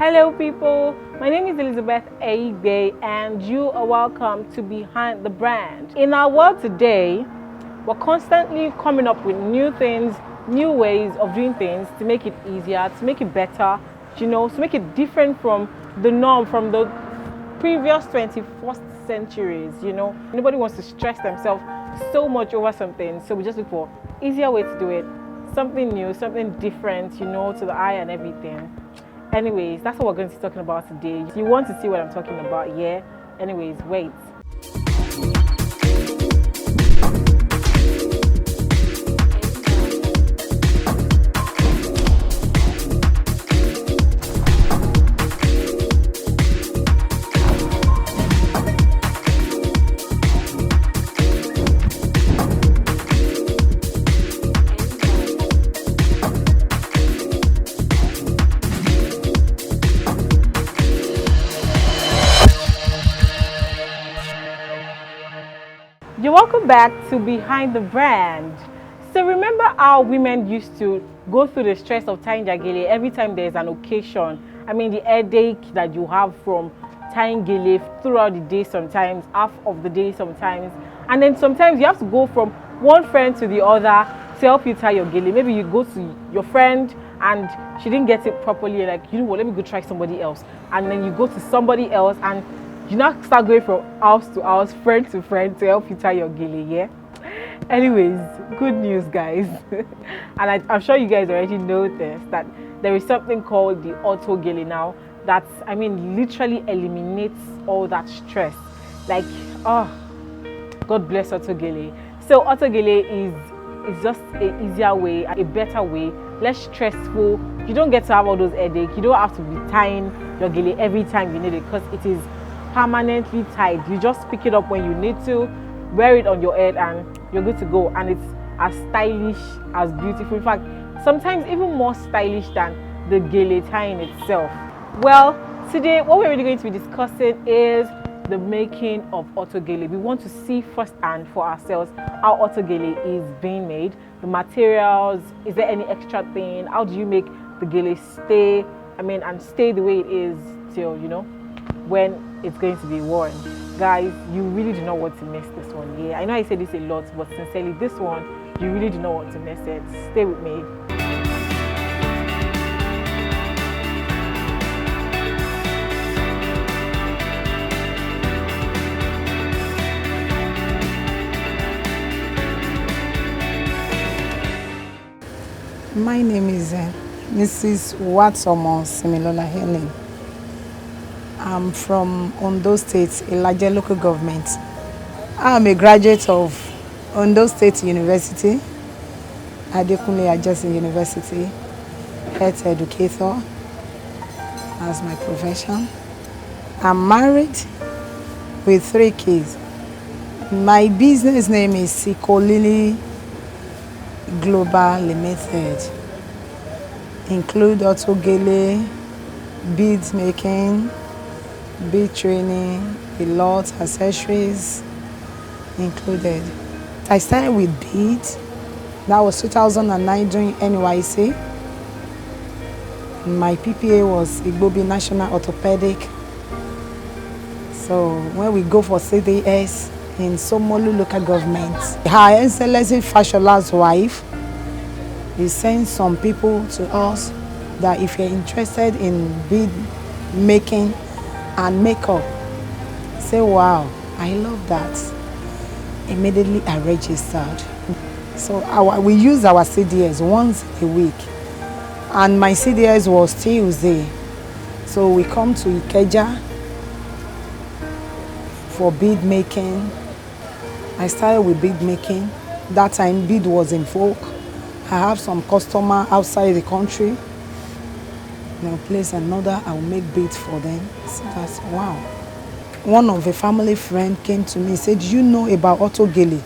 Hello people, my name is Elizabeth Aigbe and you are welcome to Behind the Brand. In our world today, we're constantly coming up with new things, new ways of doing things to make it easier, to make it better, to make it different from the norm, from the previous 21st centuries. Nobody wants to stress themselves so much over something, so we just look for easier way to do it, something new, something different, to the eye and everything. Anyways, that's what we're going to be talking about today. If you want to see what I'm talking about, yeah? Anyways, wait. You're welcome back to Behind the Brand. So remember how women used to go through the stress of tying their gele every time there's an occasion? I mean, the headache that you have from tying gele throughout the day sometimes, half of the day sometimes. And then sometimes you have to go from one friend to the other to help you tie your gele. Maybe you go to your friend and she didn't get it properly. You're like, you know what, let me go try somebody else. And then you go to somebody else and you now start going from house to house, friend to friend to help you tie your gele, yeah? Anyways, good news, guys. And I'm sure you guys already noticed that there is something called the AutoGele now that, literally eliminates all that stress. Like, oh, God bless AutoGele. So AutoGele is just an easier way, a better way, less stressful. You don't get to have all those headaches. You don't have to be tying your gele every time you need it because it is permanently tied. You just pick it up when you need to, wear it on your head, and you're good to go. And it's as stylish, as beautiful. In fact, sometimes even more stylish than the gele tying itself. Well, today what we're really going to be discussing is the making of AutoGele. We want to see firsthand for ourselves how AutoGele is being made, the materials, is there any extra thing, how do you make the gele stay, and stay the way it is till, when it's going to be worn. Guys, you really do not want to miss this one. Yeah, I know I say this a lot, but sincerely, this one, you really do not want to miss it. Stay with me. My name is Mrs. Watsomo Similola Helen. I'm from Ondo State, Ilaje local government. I'm a graduate of Ondo State University, Adekunle Adjacent University, health educator as my profession. I'm married with 3 kids. My business name is Sikolili Global Limited. Include AutoGele, beads making, bead training, a lot, accessories included. I started with beads. That was 2009 during NYC. My PPA was Igbobi National Orthopedic. So when we go for CDS in Somolu local government, Her Excellency Fashola's wife, he sent some people to us that if you're interested in bead making and makeup, say wow, I love that. Immediately I registered. So we use our CDS once a week, and my CDS was Tuesday. So we come to Ikeja for bead making. I started with bead making. That time bead was in vogue. I have some customer outside the country. Place another, I will make beads for them. So that's wow. One of a family friend came to me and said, "Do you know about AutoGele?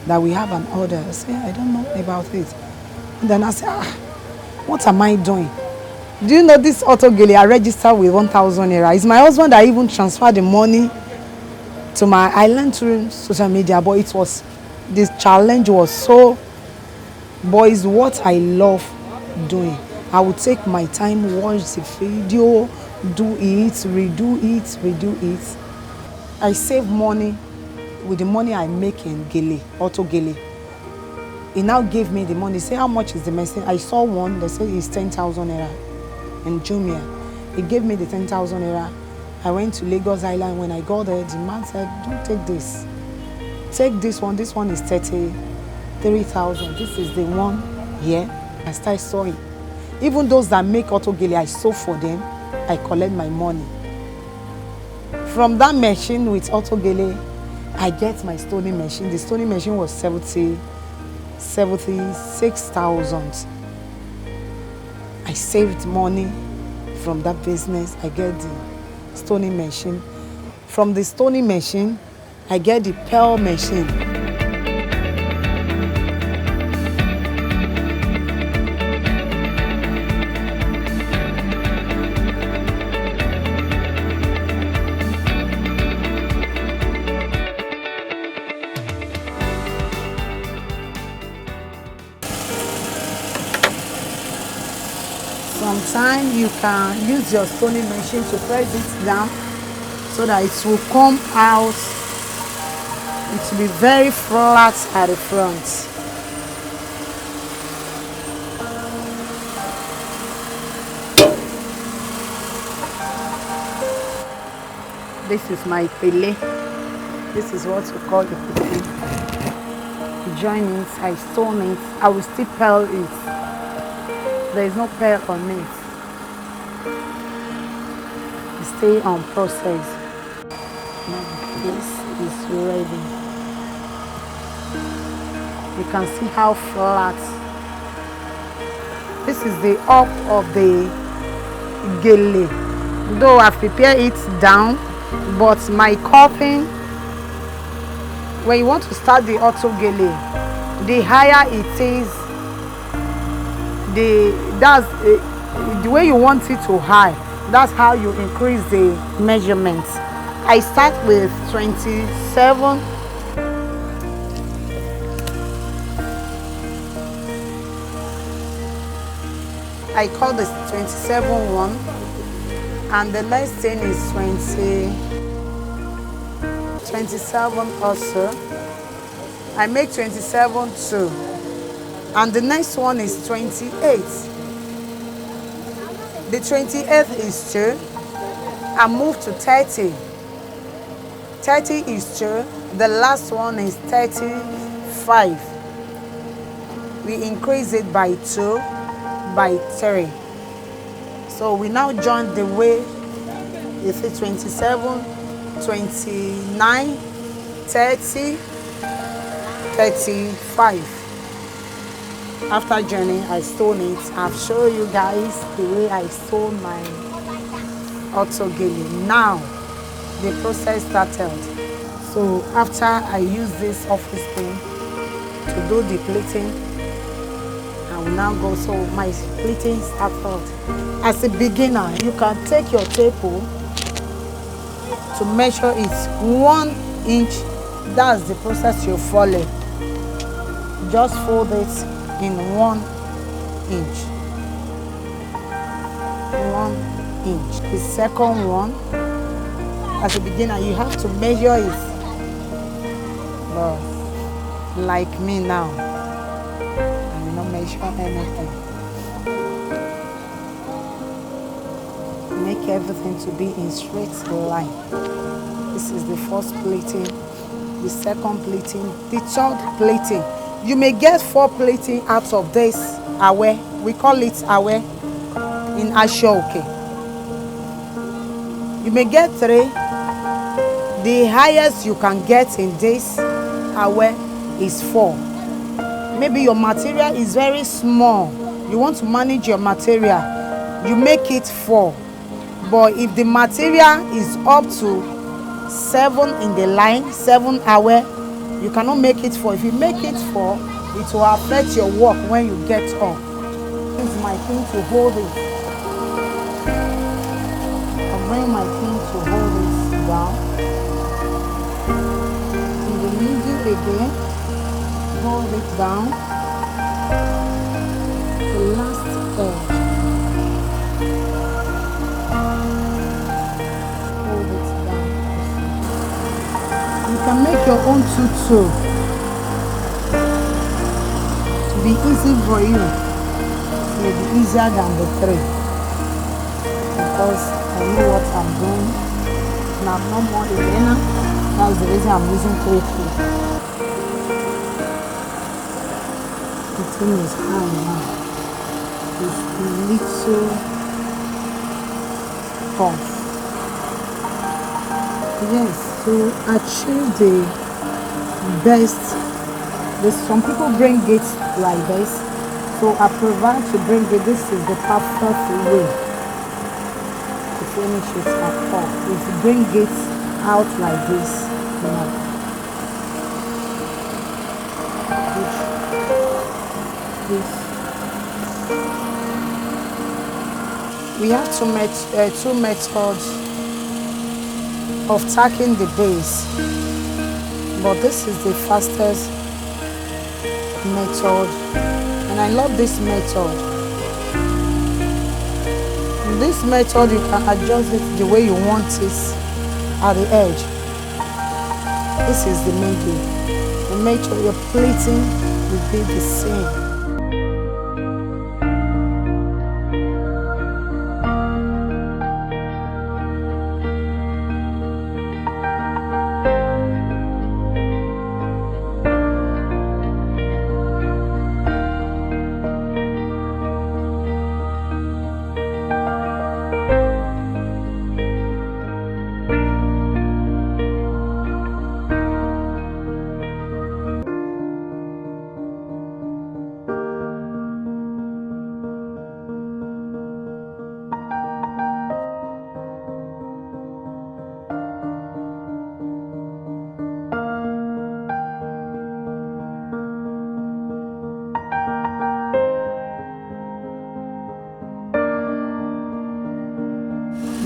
That we have an order?" I said, "I don't know about it." And then I said, what am I doing? Do you know this AutoGele I registered with 1,000 naira? It's my husband that even transferred the money to my island through social media, but this challenge was so, but it's what I love doing. I would take my time, watch the video, do it, redo it. I save money with the money I make in Gele, AutoGele. He now gave me the money. Say, how much is the machine? I saw one, they said it's 10,000 naira in Jumia. He gave me the 10,000 naira. I went to Lagos Island. When I got there, the man said, don't take this. Take this one. This one is 33,000. This is the one here. I started sewing. Even those that make AutoGele, I sew for them. I collect my money. From that machine with AutoGele, I get my stoning machine. The stoning machine was 76,000. I saved money from that business. I get the stoning machine. From the stoning machine, I get the pearl machine. Sometimes you can use your stoning machine to press it down so that it will come out. It will be very flat at the front. This is my pele. This is what we call the pele. Join it, I stone it, I will still pearl it. There is no pearl on it. Stay on process. Now this is ready. You can see how flat. This is the up of the gele. Though I've prepared it down, but my cupping, when you want to start the AutoGele, the higher it is, the way you want it to high, that's how you increase the measurements. I start with 27. I call this 27 one, and the next thing is 27 also. I make 27 too. And the next one is 28. The 28th is 2. I move to 30. 30 is 2. The last one is 35. We increase it by 2, by 3. So we now join the way. You see 27, 29, 30, 35. After joining, I stone it. I've shown you guys the way I stone my AutoGele. Now, the process started. So after I use this office thing to do the pleating, I will now go. So my pleating started. As a beginner, you can take your tape to measure it 1 inch. That's the process you follow. Just fold it in 1 inch. 1 inch. The second one, as a beginner, you have to measure it. But like me now, I will not measure anything. Make everything to be in straight line. This is the first plating, the second plating, the third plating. You may get 4 plating out of this awe. We call it awe in Ashoke. You may get 3. The highest you can get in this awe is 4. Maybe your material is very small. You want to manage your material. You make it 4. But if the material is up to 7 in the line, 7 awe, you cannot make it 4. If you make it 4, it will affect your work when you get up. This is my thing to hold it. I bring my thing to hold it down. In the middle again, hold it down. The last edge. make your own tutu to be easy for you. It may be easier than the 3 because I know what I'm doing and I'm not more a learner. That's the reason I'm using 3 too. The thing is high now. It's a little tough. Yes, to achieve the best, some people bring it like this, so I prefer to bring it. This is the perfect way to finish it at all. If you bring it out like this, we have two methods of tacking the base, but this is the fastest method and I love this method. This method you can adjust it the way you want it at the edge. This is the middle. The method your plating will be the same.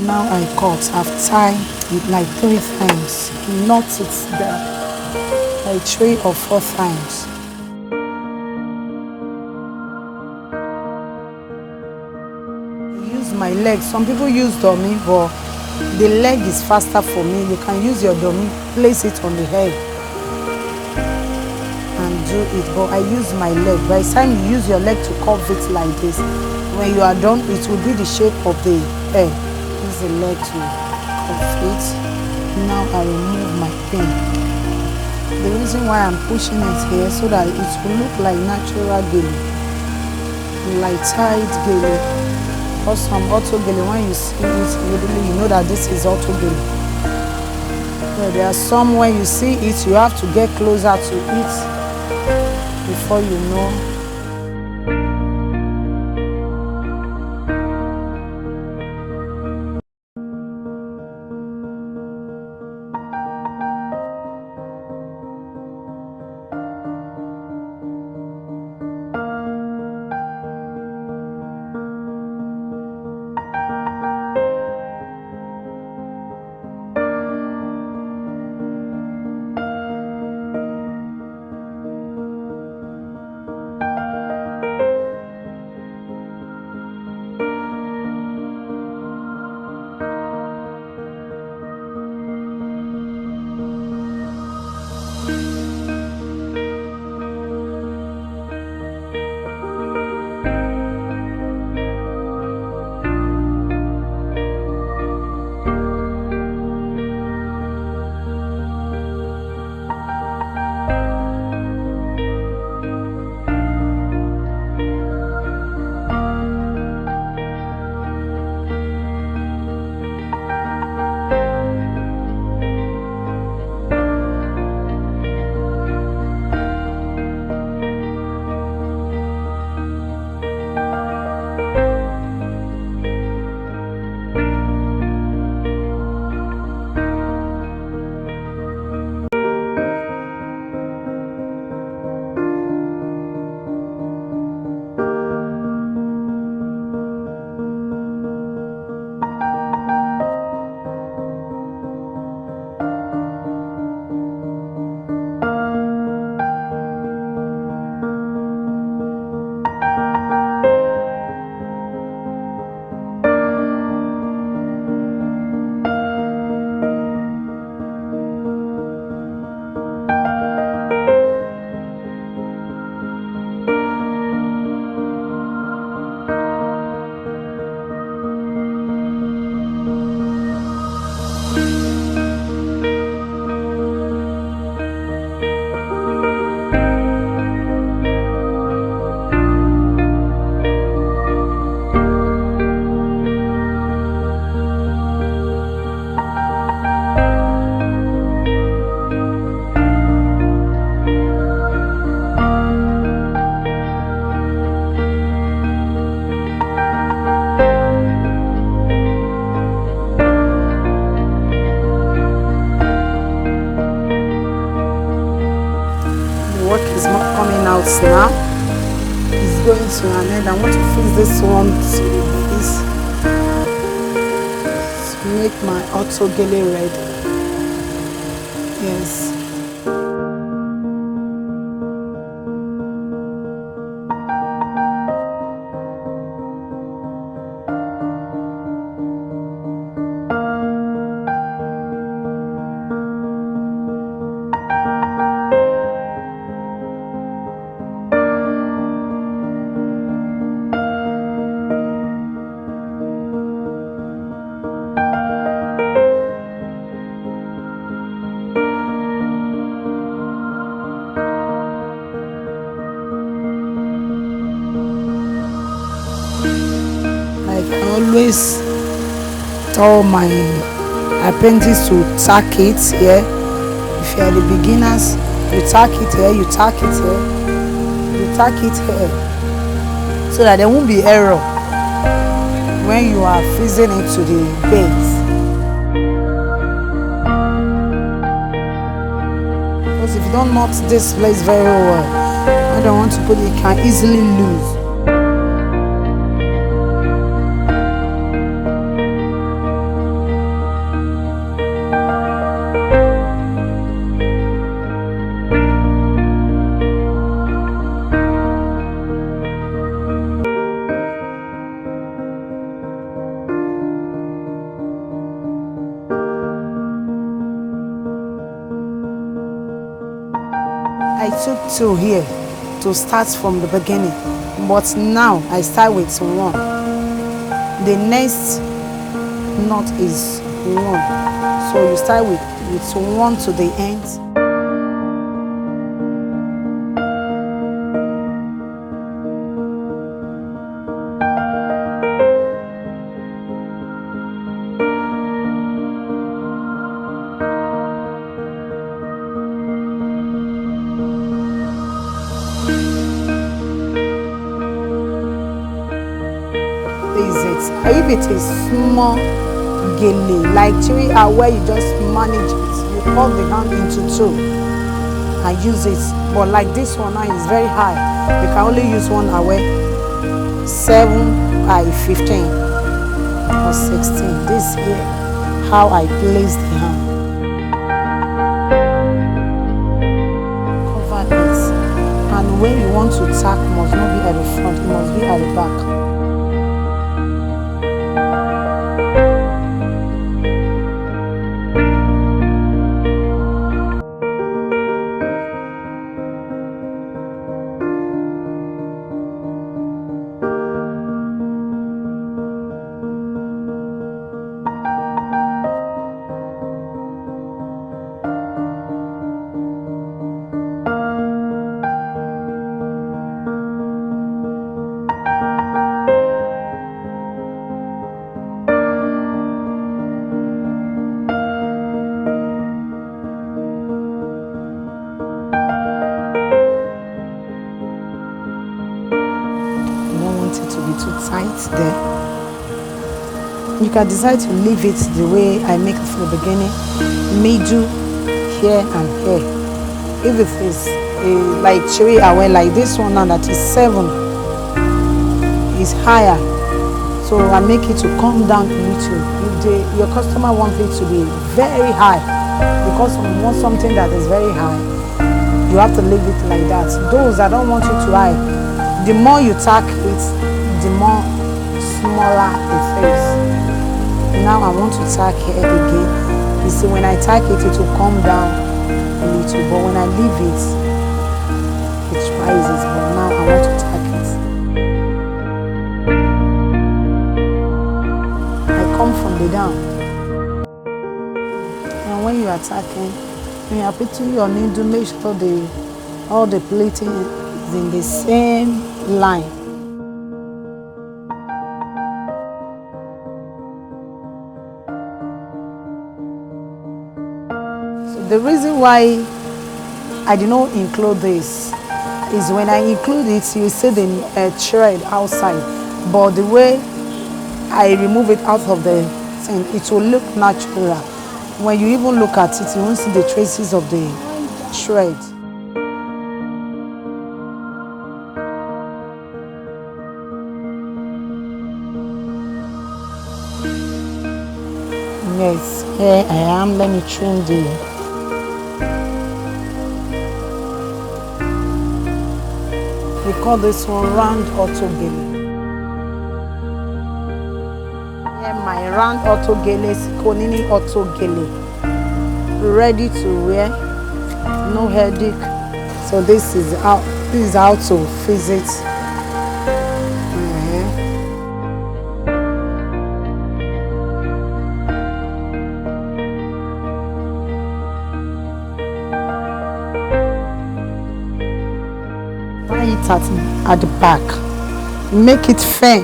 Now I cut, I've tied it like 3 times, not it there, like 3 or 4 times. Use my leg. Some people use dummy, but the leg is faster for me. You can use your dummy, place it on the head and do it, but I use my leg. By the time you use your leg to curve it like this, when you are done, it will be the shape of the head. Use the leg to curve it. Now I remove my pin. The reason why I'm pushing it here so that it will look like natural gele, like tied gele. Or some AutoGele, when you see it immediately, you know that this is AutoGele. Yeah, there are some when you see it, you have to get closer to it before you know. is going to an end. I want to fix this one to this to make my AutoGele ready. Yes. I always tell my apprentice to tack it here. If you are the beginners, you tack it here, you tack it here, you tack it here, so that there won't be error when you are freezing it to the base. Because if you don't knot this place very well, I don't want to put it, can easily lose. I took 2 here to start from the beginning, but now I start with 1. The next knot is 1, so you start with 1 to the end. If it is small gele, like 3 hour where you just manage it, you cut the hand into 2 and use it. But like this one now is very high, you can only use 1 hour, 7 by 15 or 16. This here, how I place the hand. Cover it, and when you want to tack, must not be at the front, it must be at the back. Too tight there. You can decide to leave it the way I make it from the beginning, middle, here and here. If it is like 3 hour, like this one now that is 7, is higher, so I make it to come down a little. If your customer wants it to be very high, because you want something that is very high, you have to leave it like that. Those that don't want it to high, the more you tack it, the more smaller it is. Now I want to tack here again. You see, when I tack it, it will come down a little, but when I leave it, it rises. But now I want to tack it. I come from the down. And when you are tacking, when you are putting your needle, make sure all the plating is in the same line. The reason why I did not include this is when I include it, you see the thread outside, but the way I remove it out of the thing, it will look natural. When you even look at it, you won't see the traces of the thread. Yes, here I am. Let me trim the. We call this one round AutoGele. Here my round AutoGele, Sikonini AutoGele. Ready to wear, no headache. So this is how to fix it. Tie it at the back. Make it firm.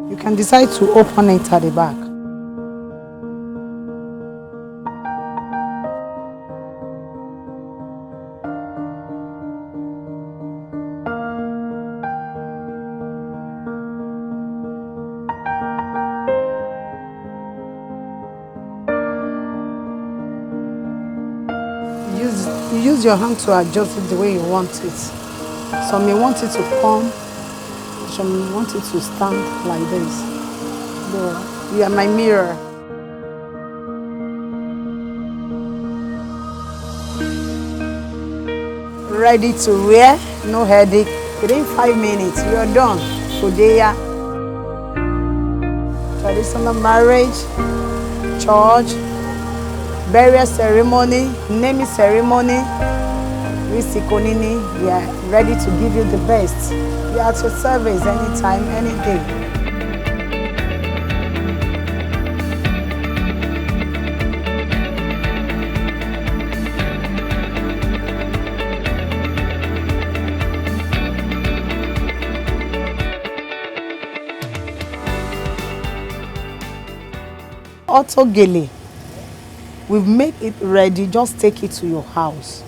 You can decide to open it at the back. Use your hand to adjust it the way you want it. Some may want it to come, some may want it to stand like this. You are my mirror. Ready to wear, no headache. Within 5 minutes, you are done. Kodeya. Traditional marriage, church, burial ceremony, naming ceremony. We Sikonini, we are ready to give you the best. We are at your service anytime, any day. AutoGele. We've made it ready. Just take it to your house,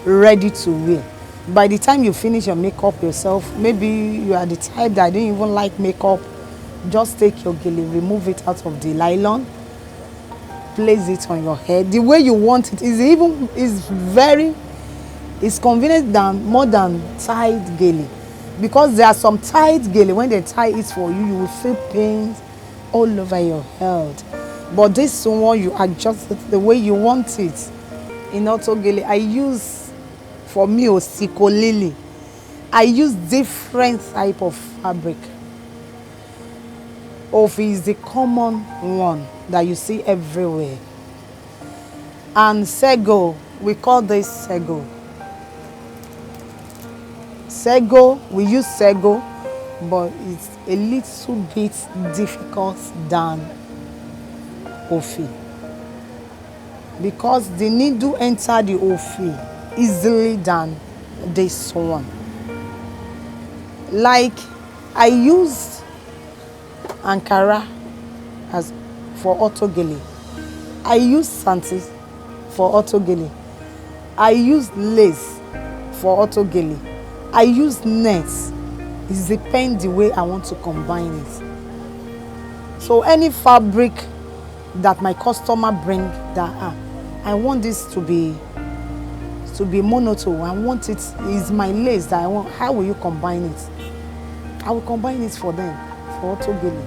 ready to wear. By the time you finish your makeup yourself, maybe you are the type that didn't even like makeup, just take your gele, remove it out of the nylon, place it on your head the way you want it. It's convenient more than tied gele, because there are some tied gele, when they tie it for you, you will feel pains all over your head. But this one, you adjust it the way you want it. In AutoGele, I use, for me, Sikolili. I use different type of fabric. Ofi is the common one that you see everywhere. And Sego, we call this Sego. Sego, we use Sego, but it's a little bit difficult than Ofi, because the needle enter the Ofi easily than this one. Like I used Ankara as for AutoGele. I use Santis for AutoGele. I use lace for AutoGele. I use nets. It depends the way I want to combine it. So any fabric that my customer bring, that I want this to be monotone. I want it is my lace that I want. How will you combine it? I will combine it for them for AutoGele.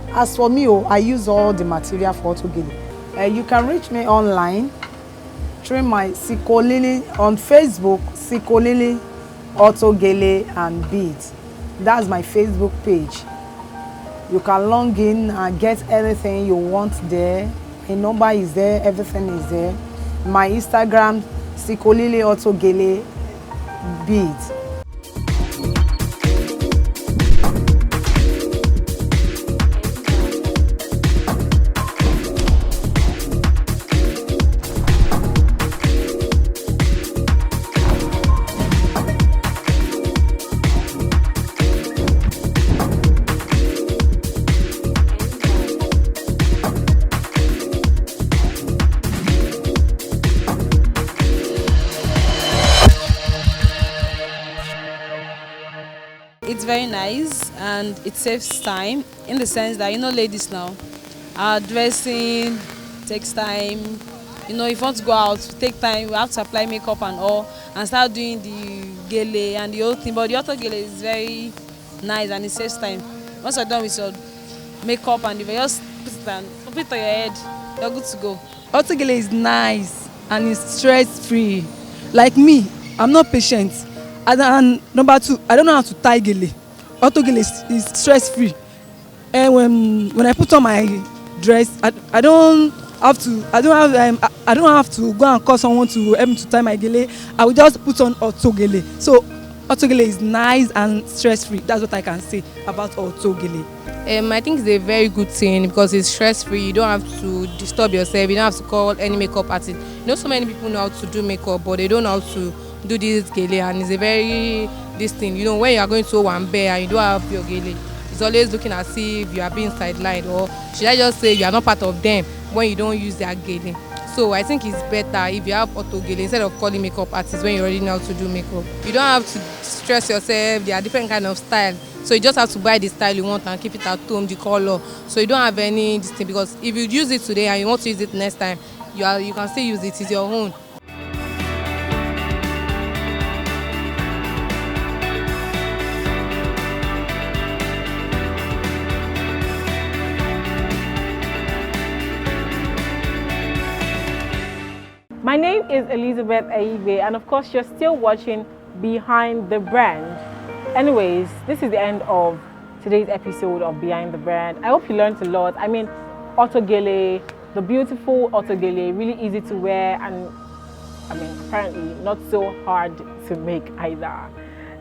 As for me, I use all the material for AutoGele. You can reach me online through my Sikolili on Facebook, Sikolili AutoGele and Beads. That's my Facebook page. You can log in and get anything you want there. My number is there, everything is there. My Instagram, Sikolili AutoGele Beads. It's very nice and it saves time, in the sense that, ladies now, our dressing takes time. If you want to go out, take time, we have to apply makeup and all, and start doing the gele and the whole thing. But the AutoGele is very nice and it saves time. Once you're done with your makeup and you just put it on your head, you're good to go. AutoGele is nice and it's stress-free. Like me, I'm not patient. And number two, I don't know how to tie gele. AutoGele is stress-free. And when I put on my dress, I don't have to go and call someone to help me to tie my gele. I will just put on AutoGele. So AutoGele is nice and stress-free. That's what I can say about AutoGele. I think it's a very good thing because it's stress-free. You don't have to disturb yourself. You don't have to call any makeup artist. You know, so many people know how to do makeup, but they don't know how to do this gele, and it's a very this thing. You know, when you are going to Owambe and you don't have your gele, it's always looking as if you are being sidelined, or should I just say you are not part of them when you don't use their gele. So I think it's better if you have AutoGele instead of calling makeup artists when you already know how to do makeup. You don't have to stress yourself. There are different kind of style. So you just have to buy the style you want and keep it at home, the color. So you don't have any this thing, because if you use it today and you want to use it next time, you can still use it. It's your own. My name is Elizabeth Aibe, and of course, you're still watching Behind the Brand. Anyways, this is the end of today's episode of Behind the Brand. I hope you learned a lot. I mean, AutoGele, the beautiful AutoGele, really easy to wear, and I mean, apparently not so hard to make either.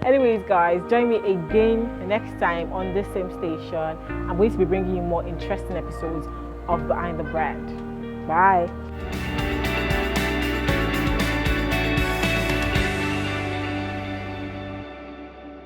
Anyways, guys, join me again next time on this same station. I'm going to be bringing you more interesting episodes of Behind the Brand. Bye.